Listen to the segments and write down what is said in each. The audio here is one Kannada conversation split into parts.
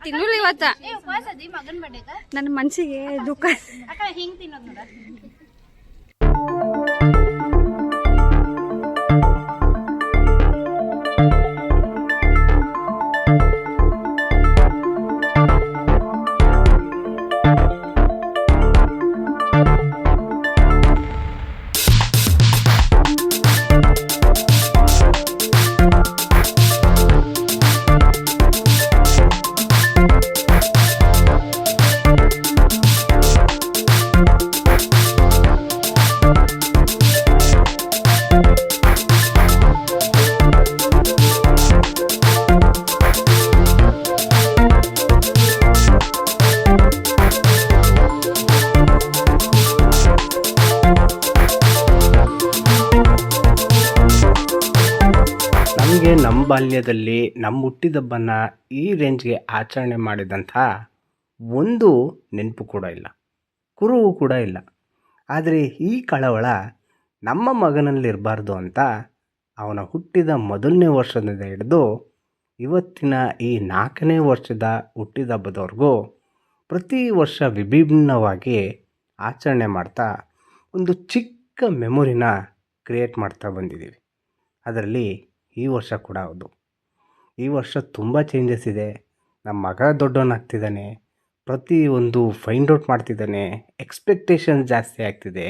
ತಿನ್ನಲ್ಲ ಇವತ್ತ. ನನ್ನ ಮನ್ಸಿಗೆ ದುಃಖ. ಹಿಂಗ್ ತಿನ್ನೋದ್ ನೋಡ. ನಮಗೆ ನಮ್ಮ ಬಾಲ್ಯದಲ್ಲಿ ನಮ್ಮ ಹುಟ್ಟಿದಬ್ಬನ ಈ ರೇಂಜ್ಗೆ ಆಚರಣೆ ಮಾಡಿದಂಥ ಒಂದು ನೆನಪು ಕೂಡ ಇಲ್ಲ, ಕುರುಹು ಕೂಡ ಇಲ್ಲ. ಆದರೆ ಈ ಕಳವಳ ನಮ್ಮ ಮಗನಲ್ಲಿರಬಾರ್ದು ಅಂತ ಅವನ ಹುಟ್ಟಿದ ಮೊದಲನೇ ವರ್ಷದಿಂದ ಹಿಡಿದು ಇವತ್ತಿನ ಈ 4ನೇ ವರ್ಷದ ಹುಟ್ಟಿದಬ್ಬದವರೆಗೂ ಪ್ರತಿ ವರ್ಷ ವಿಭಿನ್ನವಾಗಿ ಆಚರಣೆ ಮಾಡ್ತಾ ಒಂದು ಚಿಕ್ಕ ಮೆಮೊರಿನ ಕ್ರಿಯೇಟ್ ಮಾಡ್ತಾ ಬಂದಿದ್ದೀವಿ. ಅದರಲ್ಲಿ ಈ ವರ್ಷ ಕೂಡ ಹೌದು. ಈ ವರ್ಷ ತುಂಬ ಚೇಂಜಸ್ ಇದೆ. ನಮ್ಮ ಮಗ ದೊಡ್ಡವನಾಗ್ತಿದ್ದಾನೆ, ಪ್ರತಿಯೊಂದು ಫೈಂಡ್ ಔಟ್ ಮಾಡ್ತಿದ್ದಾನೆ, ಎಕ್ಸ್ಪೆಕ್ಟೇಷನ್ ಜಾಸ್ತಿ ಆಗ್ತಿದೆ.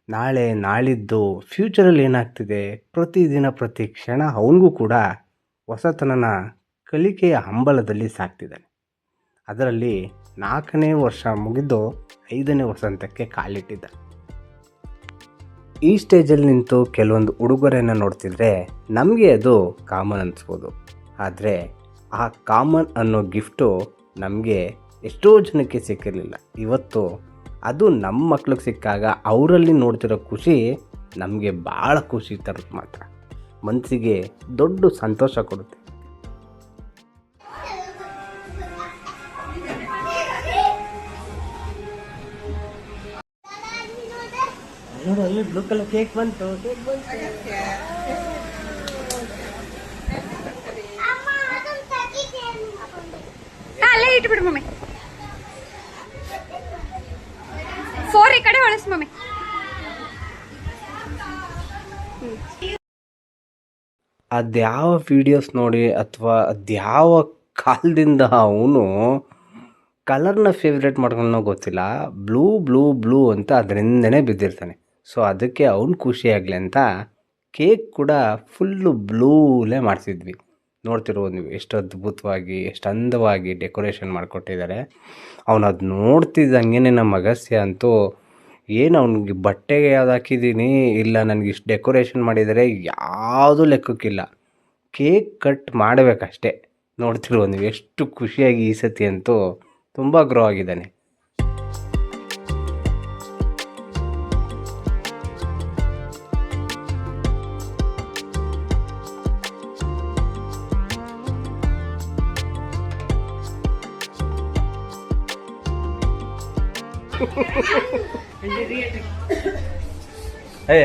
ನಾಳೆ ನಾಳಿದ್ದು ಫ್ಯೂಚರಲ್ಲಿ ಏನಾಗ್ತಿದೆ, ಪ್ರತಿದಿನ ಪ್ರತಿ ಕ್ಷಣ ಅವನಿಗೂ ಕೂಡ ಹೊಸತನನ ಕಲಿಕೆಯ ಹಂಬಲದಲ್ಲಿ ಸಾಕ್ತಿದ್ದಾನೆ. ಅದರಲ್ಲಿ 4ನೇ ವರ್ಷ ಮುಗಿದು 5ನೇ ವಸಂತಕ್ಕೆ ಕಾಲಿಟ್ಟಿದ್ದ. ಈ ಸ್ಟೇಜಲ್ಲಿ ನಿಂತು ಕೆಲವೊಂದು ಉಡುಗೊರೆಯನ್ನು ನೋಡ್ತಿದ್ರೆ ನಮಗೆ ಅದು ಕಾಮನ್ ಅನಿಸ್ಬೋದು. ಆದರೆ ಆ ಕಾಮನ್ ಅನ್ನೋ ಗಿಫ್ಟು ನಮಗೆ ಎಷ್ಟೋ ಜನಕ್ಕೆ ಸಿಕ್ಕಿರಲಿಲ್ಲ. ಇವತ್ತು ಅದು ನಮ್ಮ ಮಕ್ಳಿಗೆ ಸಿಕ್ಕಾಗ ಅವರಲ್ಲಿ ನೋಡ್ತಿರೋ ಖುಷಿ ನಮಗೆ ಭಾಳ ಖುಷಿ ತರುತ್ತೆ, ಮಾತ್ರ ಮನಸ್ಸಿಗೆ ದೊಡ್ಡ ಸಂತೋಷ ಕೊಡುತ್ತೆ. ನೋಡು, ಅಲ್ಲಿ ಬ್ಲೂ ಕಲರ್ ಕೇಕ್ ಬಂತು. ಅಲ್ಲೇ ಇಟ್ಬಿಡು ಮಮ್ಮಿ. 4 ಈ ಕಡೆ ಹೊಳಸ್ ಮಮ್ಮಿ. ಅದ್ಯಾವ ವಿಡಿಯೋಸ್ ನೋಡಿ ಅಥವಾ ಅದ್ಯಾವ ಕಾಲದಿಂದ ಅವನು ಕಲರ್ನ ಫೇವ್ರೇಟ್ ಮಾಡ್ಕೊಂಡೋ ಗೊತ್ತಿಲ್ಲ, ಬ್ಲೂ ಬ್ಲೂ ಬ್ಲೂ ಅಂತ ಅದರಿಂದನೇ ಬಿದ್ದಿರ್ತಾನೆ. ಸೊ ಅದಕ್ಕೆ ಅವ್ನು ಖುಷಿಯಾಗಲಿ ಅಂತ ಕೇಕ್ ಕೂಡ ಫುಲ್ಲು ಬ್ಲೂಲೇ ಮಾಡಿಸಿದ್ವಿ. ನೋಡ್ತಿರ್ಬೋದು ನೀವು ಎಷ್ಟು ಅದ್ಭುತವಾಗಿ, ಎಷ್ಟು ಅಂದವಾಗಿ ಡೆಕೋರೇಷನ್ ಮಾಡಿಕೊಟ್ಟಿದ್ದಾರೆ. ಅವನು ಅದು ನೋಡ್ತಿದ್ದಂಗೆ ನಮ್ಮ ಅಗಸ್ತ್ಯ ಅಂತೂ ಏನು ಅವ್ನಿಗೆ ಬಟ್ಟೆಗೆ ಯಾವ್ದು ಹಾಕಿದ್ದೀನಿ ಇಲ್ಲ ನನಗೆ ಇಷ್ಟು ಡೆಕೋರೇಷನ್ ಮಾಡಿದರೆ ಯಾವುದೂ ಲೆಕ್ಕಕ್ಕಿಲ್ಲ, ಕೇಕ್ ಕಟ್ ಮಾಡಬೇಕಷ್ಟೇ. ನೋಡ್ತಿರ್ಬೋದು ನೀವು ಎಷ್ಟು ಖುಷಿಯಾಗಿ ಈ ಸತಿ ಅಂತೂ ತುಂಬ ಗ್ರೋ ಆಗಿದ್ದಾನೆ.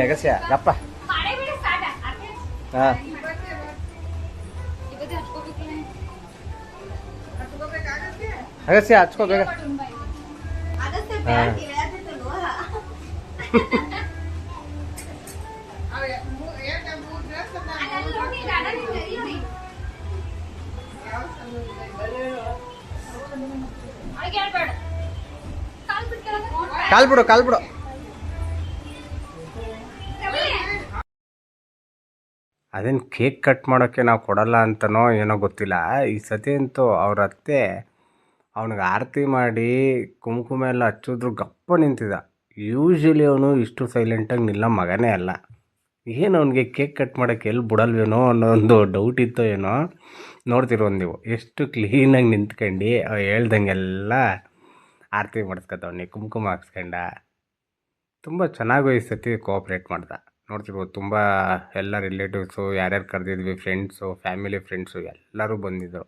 ಅಗಸ್ಯ ರಪ್ಪ. ಹಾಂ ಅಗಸ್ಯ ಹಚ್ಕೋಬೇಕ. ಹಾಂ ಕಾಲ್ಬಿಡು ಕಾಲ್ಬಿಡು. ಅದೇನು ಕೇಕ್ ಕಟ್ ಮಾಡೋಕ್ಕೆ ನಾವು ಕೊಡಲ್ಲ ಅಂತನೋ ಏನೋ ಗೊತ್ತಿಲ್ಲ. ಈ ಸತಿ ಅಂತೂ ಅವ್ರ ಅತ್ತೆ ಅವನಿಗೆ ಆರತಿ ಮಾಡಿ ಕುಂಕುಮ ಎಲ್ಲ ಹಚ್ಚಿದ್ರು ಗಪ್ಪ ನಿಂತಿದ್ದ. ಯೂಶ್ವಲಿ ಅವನು ಇಷ್ಟು ಸೈಲೆಂಟಾಗಿ ನಿಲ್ಲ ಮಗನೇ ಅಲ್ಲ. ಏನು ಅವನಿಗೆ ಕೇಕ್ ಕಟ್ ಮಾಡೋಕ್ಕೆ ಎಲ್ಲಿ ಬಿಡಲ್ವೇನೋ ಅನ್ನೋ ಒಂದು ಡೌಟ್ ಇತ್ತೋ ಏನೋ. ನೋಡ್ತಿರೋ ನೀವು ಎಷ್ಟು ಕ್ಲೀನಾಗಿ ನಿಂತ್ಕೊಂಡು ಹೇಳ್ದಂಗೆಲ್ಲ ಆರತಿ ಮಾಡಿಸ್ಕೊತವನಿ, ಕುಂಕುಮ ಹಾಕ್ಸ್ಕೊಂಡ. ತುಂಬ ಚೆನ್ನಾಗೂ ಈ ಸತಿ ಕೋಆಪ್ರೇಟ್ ಮಾಡ್ದ. ನೋಡ್ತಿರ್ಬೋದು ತುಂಬ ಎಲ್ಲ ರಿಲೇಟಿವ್ಸು, ಯಾರ್ಯಾರು ಕರೆದಿದ್ವಿ, ಫ್ರೆಂಡ್ಸು, ಫ್ಯಾಮಿಲಿ ಫ್ರೆಂಡ್ಸು ಎಲ್ಲರೂ ಬಂದಿದ್ದರು.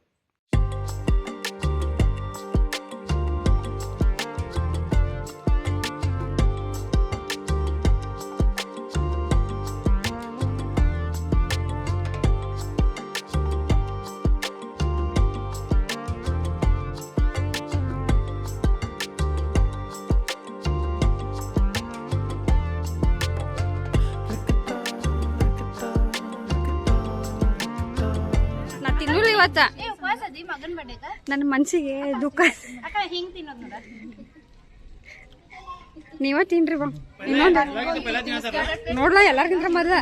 ಇವತ್ತ ಉಪವಾಸ ಅದಿ ಮಗನ್ ಬಡ್ಡೆಗ ನನ್ನ ಮನ್ಸಿಗೆ ದುಃಖ. ಅಕ್ಕ ಹಿಂಗ್ ತಿನ್ನೋದ್ ನೋಡ. ನೀವ ತಿನ್ರಿ ಬಾ. ಇನ್ನೊಂದು ನೋಡ್ಲ ಎಲ್ಲಾರ್ಗಿಂತ ಮೊದ್ಲ.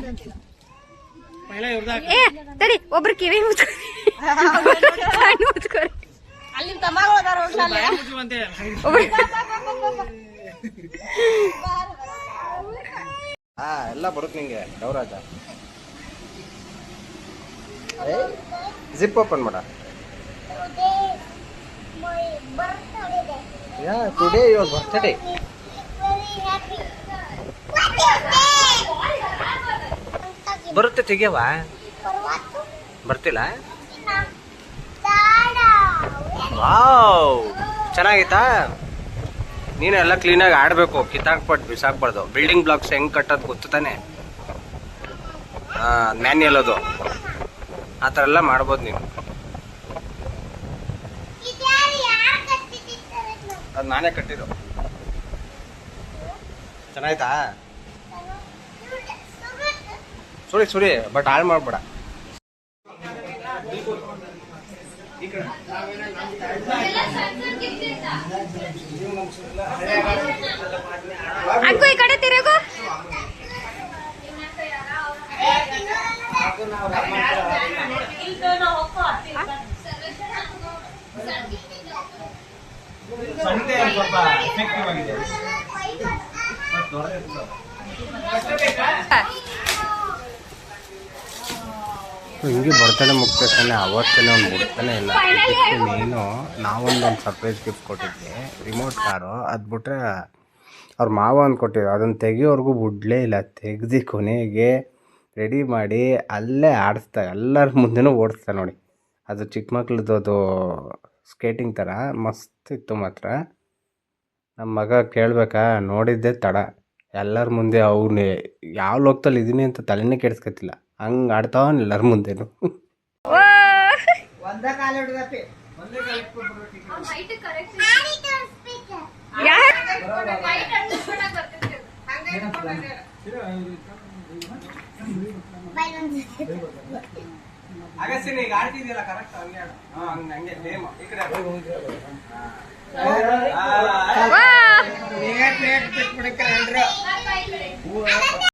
ಏ ತಡಿ ಒಬ್ರು ಕಿವಿ ಮುಚ್ಕೋರಿ. ಅಲ್ಲಿ ತಮ್ಮಗಳು ಅದಾರ ಎಲ್ಲ ಬರುತ್ತೆ ನಿಂಗೆ ಗೌರಾಜ. ಜಿಪ್ ಓಪನ್ ಮಾಡ. Today your birthday. ಬರುತ್ತೆ ತೆಗಿಯವಾ? ಬರ್ತಿಲ್ಲ? ವಾವ್ ಚೆನ್ನಾಗಿತ್ತಾ? ನೀನು ಎಲ್ಲ ಕ್ಲೀನಾಗಿ ಆಡಬೇಕು, ಕಿತ್ತಾಕ್ಬಾರ್ದು, ಬಿಸಾಕ್ಬಾರ್ದು. ಬಿಲ್ಡಿಂಗ್ ಬ್ಲಾಕ್ಸ್ ಹೆಂಗೆ ಕಟ್ಟೋದು ಗೊತ್ತು ತಾನೆ? ಮ್ಯಾನ್ಯಲ್ ಅದು, ಆ ಥರ ಎಲ್ಲ ಮಾಡ್ಬೋದು ನೀನು. ಅದು ನಾನೇ ಕಟ್ಟಿದ್ದು. ಚೆನ್ನಾಯ್ತಾ? ಸುರಿ ಬಟ್ ಹಾಳು ಮಾಡ್ಬೇಡ. ಅಕ್ಕೂ ಈ ಕಡೆ ತಿರುಗು. ಹಿಂಗೆ ಬರ್ತಡೇ ಮುಗ್ತಾನೆ ಅವತ್ತೇ ಅವ್ನು ಬಿಡ್ತಾನೆ ಇಲ್ಲ. ನೀನು ನಾವೊಂದು ಸರ್ಪ್ರೈಸ್ ಗಿಫ್ಟ್ ಕೊಟ್ಟಿದ್ದೆ, ರಿಮೋಟ್ ಕಾರು. ಅದು ಬಿಟ್ರೆ ಅವ್ರ ಮಾವ ಒಂದು ಕೊಟ್ಟಿದ್ರು, ಅದನ್ನು ತೆಗಿಯೋವರೆಗೂ ಬಿಡಲೇ ಇಲ್ಲ. ತೆಗ್ದು ಕೊನೆಗೆ ರೆಡಿ ಮಾಡಿ ಅಲ್ಲೇ ಆಡಿಸ್ತಾ, ಎಲ್ಲರ ಮುಂದೆನೂ ಓಡಿಸ್ತಾ ನೋಡಿ. ಅದು ಚಿಕ್ಕ ಮಕ್ಳದ್ದು, ಅದು ಸ್ಕೇಟಿಂಗ್ ಥರ ಮಸ್ತ್ ಇತ್ತು ಮಾತ್ರ. ನಮ್ಮ ಮಗ ಕೇಳಬೇಕಾ, ನೋಡಿದ್ದೆ ತಡ. ಎಲ್ಲರ ಮುಂದೆ ಅವನು ಯಾವ ಲೋಕದಲ್ಲಿ ಇದೀನಿ ಅಂತ ತಲೆನೇ ಕೆಡಿಸ್ಕೊತಿಲ್ಲ, ಹಂಗೆ ಆಡ್ತಾವನ್ ಎಲ್ಲರ ಮುಂದೆನು. ಈಗ ಆಡ್ತಿದ್ಯಲ್ಲ ಕರೆಕ್ಟ್ ಹಂಗೆ ಸೇಮ್ ಈ ಕಡೆ